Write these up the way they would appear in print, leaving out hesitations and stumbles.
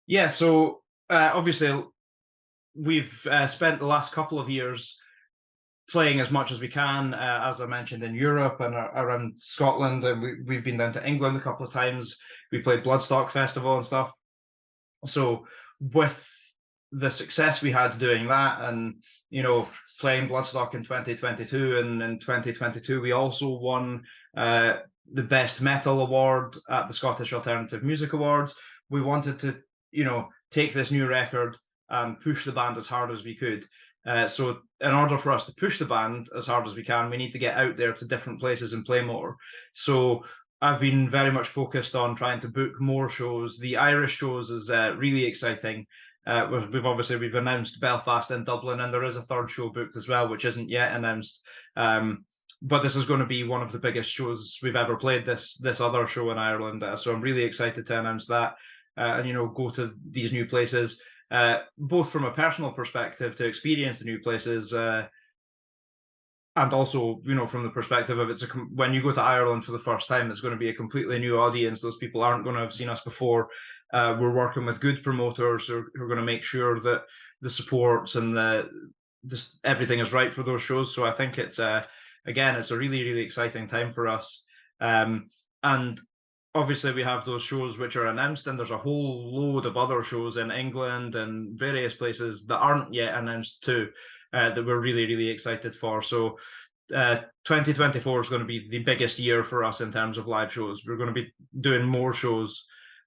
Yeah, so obviously we've spent the last couple of years playing as much as we can, as I mentioned, in Europe and around Scotland, and we've been down to England a couple of times. We played Bloodstock Festival and stuff. So with the success we had doing that, and playing Bloodstock in 2022, and in 2022 we also won the Best Metal Award at the Scottish Alternative Music Awards. We wanted to take this new record and push the band as hard as we could. So in order for us to push the band as hard as we can, we need to get out there to different places and play more. So I've been very much focused on trying to book more shows. The Irish shows is really exciting. We've announced Belfast and Dublin, and there is a third show booked as well, which isn't yet announced. But this is going to be one of the biggest shows we've ever played. This other show in Ireland, so I'm really excited to announce that, and go to these new places, both from a personal perspective to experience the new places. And also, from the perspective of when you go to Ireland for the first time, it's going to be a completely new audience. Those people aren't going to have seen us before. We're working with good promoters who are going to make sure that the supports and just everything is right for those shows. So I think it's again, it's a really, really exciting time for us. And obviously we have those shows which are announced, and there's a whole load of other shows in England and various places that aren't yet announced too. That we're really, really excited for. So 2024 is going to be the biggest year for us in terms of live shows. We're going to be doing more shows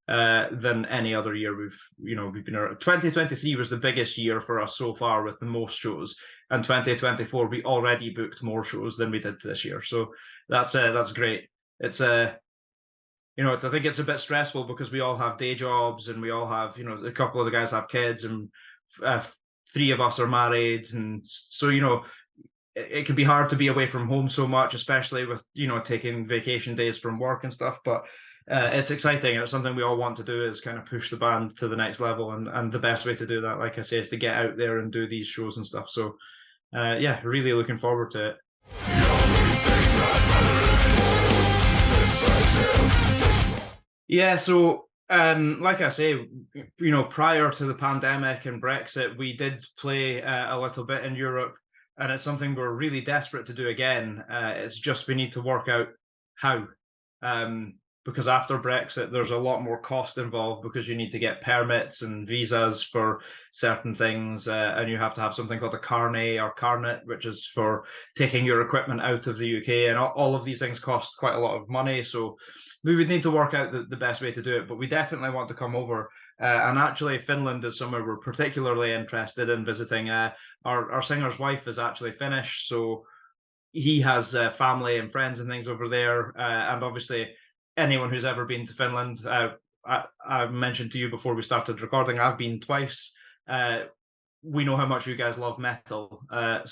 than any other year we've been around. 2023 was the biggest year for us so far with the most shows, and 2024 we already booked more shows than we did this year. So that's great. It's I think it's a bit stressful because we all have day jobs, and we all have, a couple of the guys have kids, and three of us are married, and so it can be hard to be away from home so much, especially with taking vacation days from work and stuff. But it's exciting, and it's something we all want to do, is kind of push the band to the next level, and the best way to do that, like I say, is to get out there and do these shows and stuff. So yeah, really looking forward to it. Yeah, so like I say, prior to the pandemic and Brexit, we did play a little bit in Europe, and it's something we're really desperate to do again. It's just we need to work out how, because after Brexit, there's a lot more cost involved, because you need to get permits and visas for certain things, and you have to have something called a carnet or carnet, which is for taking your equipment out of the UK, and all of these things cost quite a lot of money. So we would need to work out the best way to do it, but we definitely want to come over. And actually, Finland is somewhere we're particularly interested in visiting. Our singer's wife is actually Finnish, so he has family and friends and things over there. And obviously, anyone who's ever been to Finland, I mentioned to you before we started recording, I've been twice. We know how much you guys love metal. And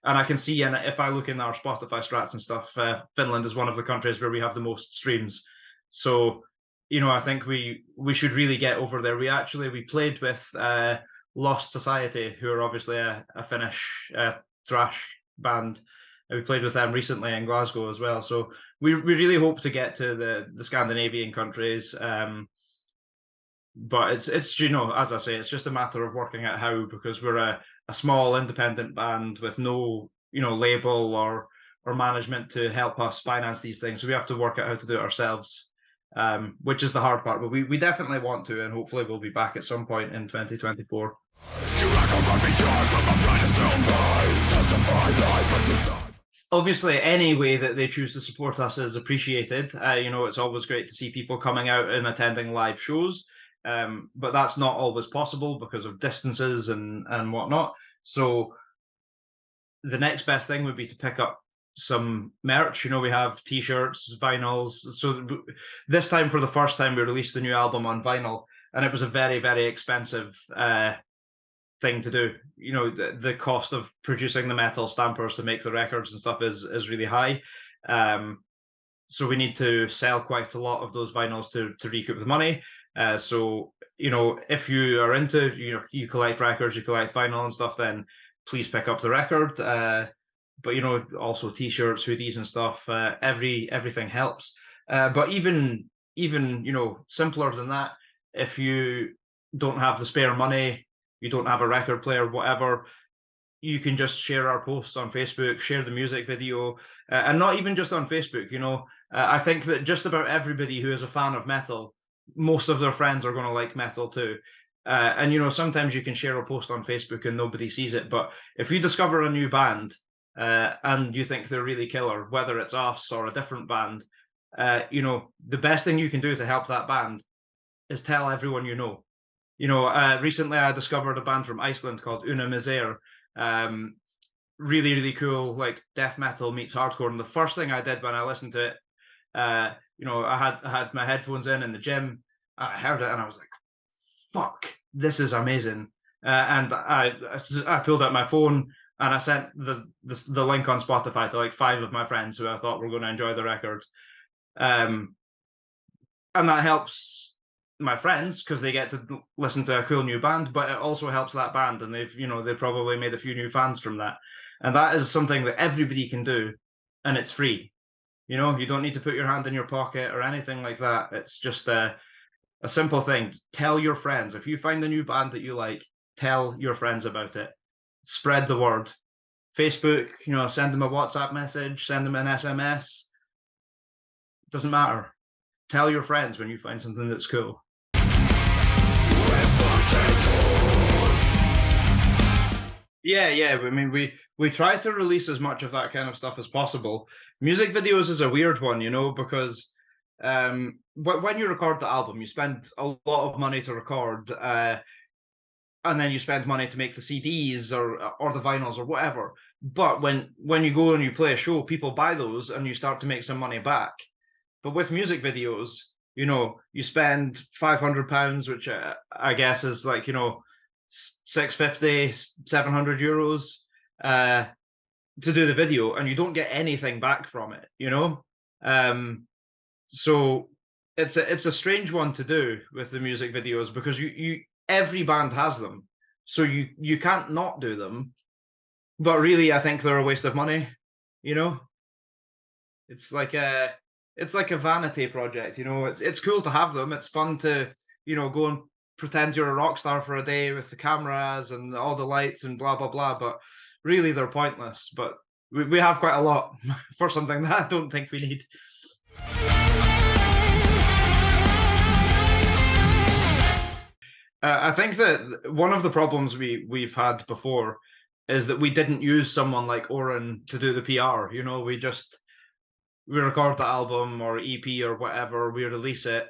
I can see, and if I look in our Spotify strats and stuff, Finland is one of the countries where we have the most streams. So, I think we should really get over there. We played with Lost Society, who are obviously a Finnish thrash band. We played with them recently in Glasgow as well. So we really hope to get to the Scandinavian countries. But it's as I say, it's just a matter of working out how, because we're a small independent band with no label or management to help us finance these things. So we have to work out how to do it ourselves, which is the hard part. But we definitely want to, and hopefully we'll be back at some point in 2024. Obviously, any way that they choose to support us is appreciated. It's always great to see people coming out and attending live shows. But that's not always possible because of distances and whatnot. So the next best thing would be to pick up some merch. We have t-shirts, vinyls. So this time, for the first time, we released the new album on vinyl, and it was a very, very expensive thing to do. The cost of producing the metal stampers to make the records and stuff is really high. So we need to sell quite a lot of those vinyls to recoup the money. So if you are into, you collect records, you collect vinyl and stuff, then please pick up the record. But also t-shirts, hoodies and stuff. Everything helps. But even simpler than that, if you don't have the spare money, you don't have a record player, whatever, you can just share our posts on Facebook, share the music video, and not even just on Facebook. I think that just about everybody who is a fan of metal, most of their friends are going to like metal too. And sometimes you can share a post on Facebook and nobody sees it, but if you discover a new band and you think they're really killer, whether it's us or a different band, the best thing you can do to help that band is tell everyone you know. Recently I discovered a band from Iceland called Una Misere. Really, really cool, like death metal meets hardcore. And the first thing I did when I listened to it, I had my headphones in the gym, and I heard it, and I was like, "Fuck, this is amazing!" And I pulled out my phone and I sent the link on Spotify to like 5 of my friends who I thought were going to enjoy the record. And that helps my friends because they get to listen to a cool new band, but it also helps that band, and they've probably made a few new fans from that. And that is something that everybody can do, and it's free. You don't need to put your hand in your pocket or anything like that. It's just a simple thing. Tell your friends. If you find a new band that you like, tell your friends about it. Spread the word. Facebook, send them a WhatsApp message, send them an SMS. Doesn't matter. Tell your friends when you find something that's cool. Yeah. I mean, we try to release as much of that kind of stuff as possible. Music videos is a weird one, because when you record the album, you spend a lot of money to record, and then you spend money to make the CDs or the vinyls or whatever. But when you go and you play a show, people buy those and you start to make some money back. But with music videos, you spend £500, which I guess is like, 650, 700 euros to do the video, and you don't get anything back from it, so it's a strange one to do with the music videos, because you every band has them, so you can't not do them, but really I think they're a waste of money. It's like a vanity project. It's cool to have them. It's fun to go and pretend you're a rock star for a day with the cameras and all the lights and blah blah blah, but really they're pointless. But we have quite a lot for something that I don't think we need. I think that one of the problems we've had before is that we didn't use someone like Oren to do the PR. We record the album or EP or whatever, we release it,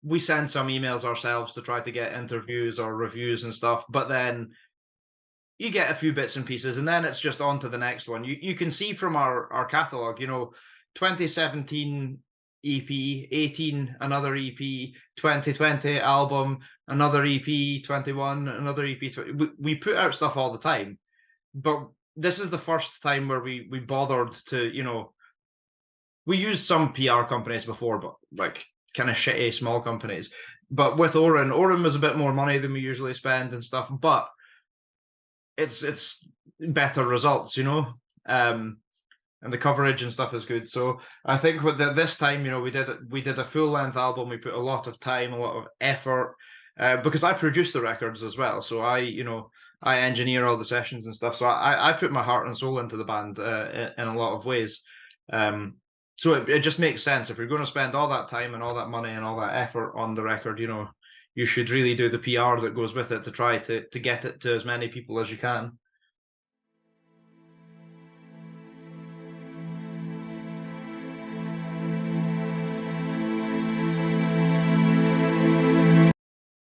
we send some emails ourselves to try to get interviews or reviews and stuff, but then you get a few bits and pieces, and then it's just on to the next one. You can see from our catalogue, 2017 EP, 18 another EP, 2020 album, another EP, 21 another EP. We put out stuff all the time, but this is the first time where we bothered to, we used some PR companies before, but like kind of shitty small companies. But with Oren was a bit more money than we usually spend and stuff, but it's better results, and the coverage and stuff is good. So I think with this time, we did a full length album. We put a lot of time, a lot of effort, because I produce the records as well. So I engineer all the sessions and stuff. So I put my heart and soul into the band in a lot of ways. So it just makes sense. If you're going to spend all that time and all that money and all that effort on the record, you should really do the PR that goes with it to try to get it to as many people as you can.